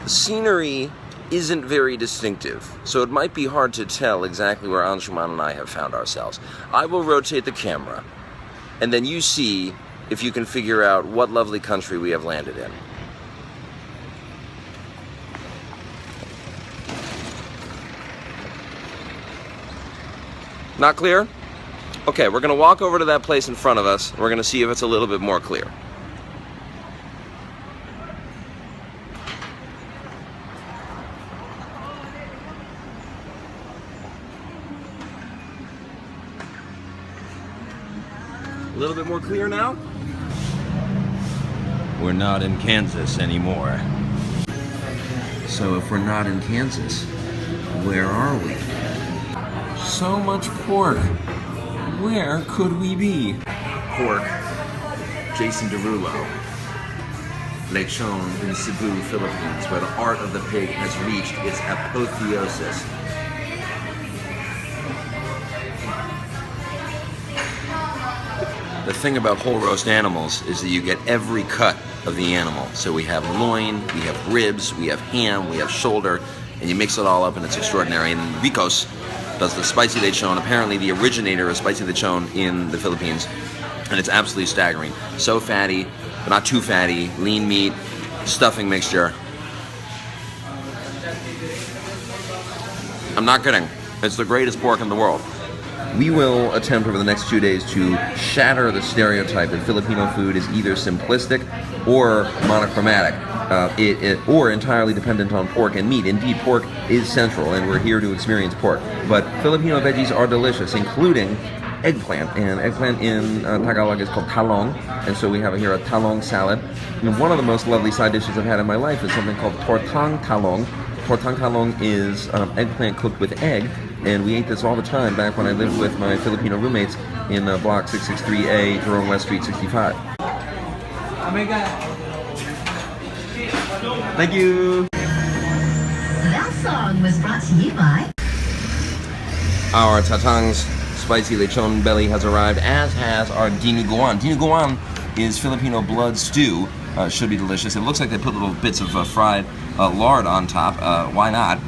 The scenery isn't very distinctive, so it might be hard to tell exactly where Anshuman and I have found ourselves. I will rotate the camera, and then you see if you can figure out what lovely country we have landed in. Not clear? Okay, we're gonna walk over to that place in front of us, and we're gonna see if it's a little bit more clear. A little bit more clear now? We're not in Kansas anymore. So if we're not in Kansas, where are we? So much pork. Where could we be? Pork. Jason Derulo. Lechon in Cebu, Philippines, where the art of the pig has reached its apotheosis. The thing about whole roast animals is that you get every cut of the animal. So we have loin, we have ribs, we have ham, we have shoulder, and you mix it all up and it's extraordinary. And Ricos does the spicy lechon, apparently the originator of spicy lechon in the Philippines, and it's absolutely staggering. So fatty, but not too fatty, lean meat, stuffing mixture. I'm not kidding. It's the greatest pork in the world. We will attempt over the next 2 days to shatter the stereotype that Filipino food is either simplistic or monochromatic, or entirely dependent on pork and meat. Indeed, pork is central, and we're here to experience pork. But Filipino veggies are delicious, including eggplant. And eggplant in Tagalog is called talong, and so we have here a talong salad. And one of the most lovely side dishes I've had in my life is something called tortang talong. Tortang talong is eggplant cooked with egg, and we ate this all the time back when I lived with my Filipino roommates in Block 663A, Jerome West Street 65. Oh my God. Thank you. That song was brought to you by... Our Tatang's spicy lechon belly has arrived, as has our dinuguan. Dinuguan is Filipino blood stew. Should be delicious. It looks like they put little bits of fried lard on top. Why not?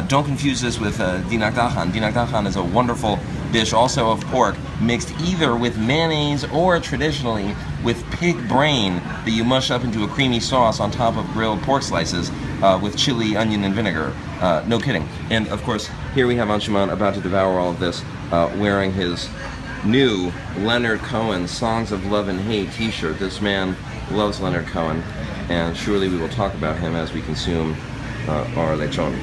Don't confuse this with dinakdakan. Dinakdakan is a wonderful dish, also of pork, mixed either with mayonnaise or traditionally with pig brain that you mush up into a creamy sauce on top of grilled pork slices with chili, onion, and vinegar. No kidding. And of course, here we have Anshuman about to devour all of this, wearing his new Leonard Cohen Songs of Love and Hate t-shirt. This man loves Leonard Cohen, and surely we will talk about him as we consume our lechon.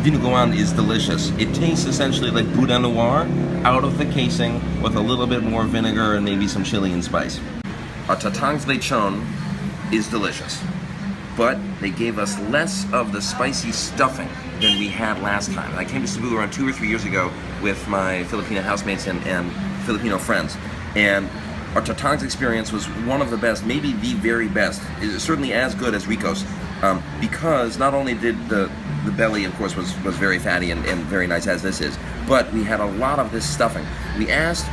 Dinuguan is delicious. It tastes essentially like boudin noir out of the casing with a little bit more vinegar and maybe some chili and spice. Our Tatang's lechon is delicious, but they gave us less of the spicy stuffing than we had last time. I came to Cebu around 2 or 3 years ago with my Filipino housemates and Filipino friends, and our Tatang's experience was one of the best, maybe the very best. It is certainly as good as Rico's, because not only did the belly, of course, was very fatty and very nice, as this is, but we had a lot of this stuffing. We asked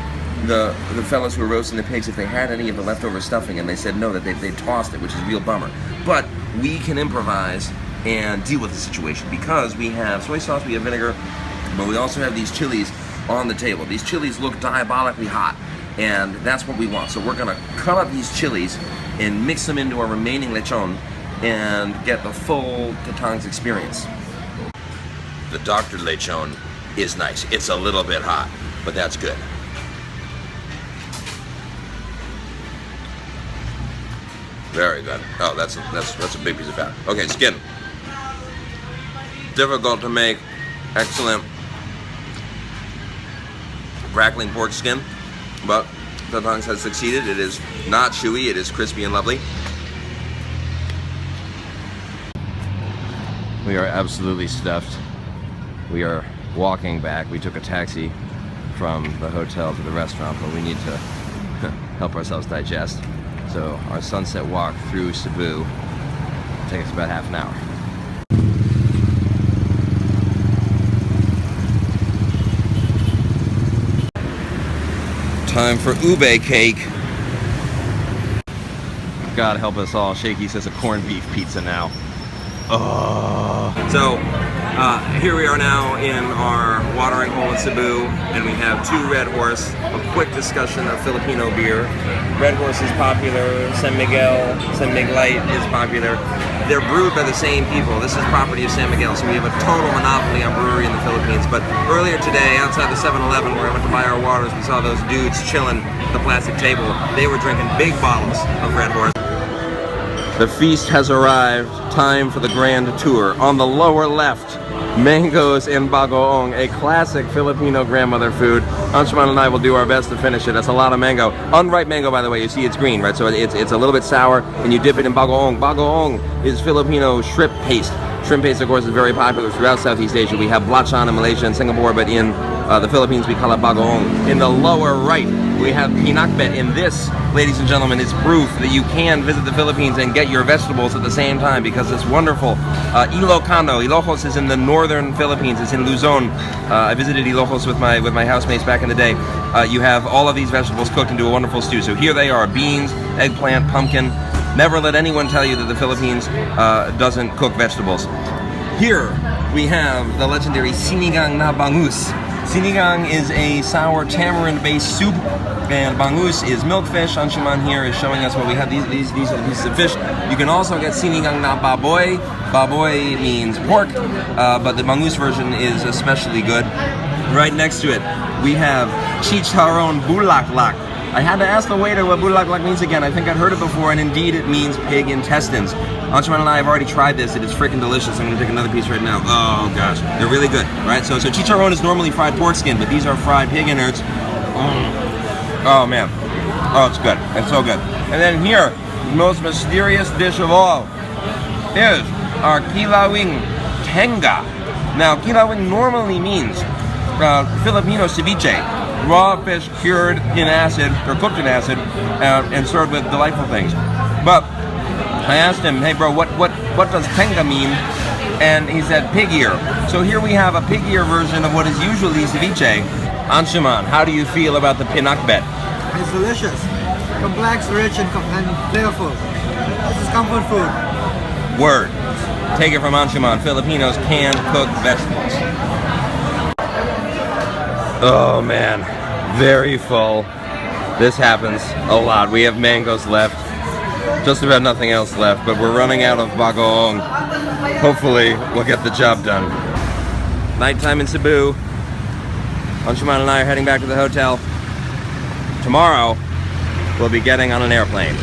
the fellows who were roasting the pigs if they had any of the leftover stuffing, and they said no, that they tossed it, which is a real bummer. But we can improvise and deal with the situation, because we have soy sauce, we have vinegar, but we also have these chilies on the table. These chilies look diabolically hot, and that's what we want. So we're gonna cut up these chilies and mix them into our remaining lechon and get the full Tatang's experience. The doctored lechon is nice. It's a little bit hot, but that's good. Very good. Oh, that's a big piece of fat. Okay, skin. Difficult to make. Excellent. Crackling pork skin, but Tatang's has succeeded. It is not chewy. It is crispy and lovely. We are absolutely stuffed. We are walking back. We took a taxi from the hotel to the restaurant, but we need to help ourselves digest. So our sunset walk through Cebu will take us about half an hour. Time for ube cake. God help us all. Shaky says a corned beef pizza now. So here we are now in our watering hole in Cebu, and we have 2 Red Horse. A quick discussion of Filipino beer. Red Horse is popular. San Miguel, San Miguelite is popular. They're brewed by the same people. This is property of San Miguel, so we have a total monopoly on brewery in the Philippines. But earlier today, outside the 7-Eleven where I went to buy our waters, we saw those dudes chilling at the plastic table. They were drinking big bottles of Red Horse. The feast has arrived. Time for the grand tour. On the lower left, mangoes in bagoong, a classic Filipino grandmother food. Anshuman and I will do our best to finish it. That's a lot of mango. Unripe mango, by the way, you see it's green, right? So it's a little bit sour, and you dip it in bagoong. Bagoong is Filipino shrimp paste. Shrimp paste, of course, is very popular throughout Southeast Asia. We have belacan in Malaysia and Singapore, but in the Philippines we call it bagoong. In the lower right, we have pinakbet. In this, ladies and gentlemen, is proof that you can visit the Philippines and get your vegetables at the same time, because it's wonderful. Ilocano. Ilocos is in the northern Philippines. It's in Luzon. I visited Ilocos with my housemates back in the day. You have all of these vegetables cooked into a wonderful stew. So here they are: beans, eggplant, pumpkin. Never let anyone tell you that the Philippines doesn't cook vegetables. Here we have the legendary sinigang na bangus. Sinigang is a sour tamarind-based soup, and bangus is milkfish. Anshuman here is showing us what we have. These are the pieces of fish. You can also get sinigang na baboy. Baboy means pork, but the bangus version is especially good. Right next to it, we have chicharon bulaklak. I had to ask the waiter what bulaklak means again. I think I'd heard it before, and indeed it means pig intestines. Anshuman and I have already tried this. It is freaking delicious. I'm going to take another piece right now. Oh gosh, they're really good, right? So chicharron is normally fried pork skin, but these are fried pig innards. Oh man, oh it's good. It's so good. And then here, the most mysterious dish of all is our kilawing tenga. Now, kilawing normally means Filipino ceviche. Raw fish cured in acid, or cooked in acid, and served with delightful things. But I asked him, hey bro, what does tenga mean? And he said pig ear. So here we have a pig ear version of what is usually ceviche. Anshuman, how do you feel about the pinakbet? It's delicious, complex, rich, and flavorful. This is comfort food. Word. Take it from Anshuman. Filipinos can cook vegetables. Oh man, very full. This happens a lot. We have mangoes left, just about nothing else left, but we're running out of bagoong. Hopefully we'll get the job done. Nighttime in Cebu. Anshuman and I are heading back to the hotel. Tomorrow we'll be getting on an airplane.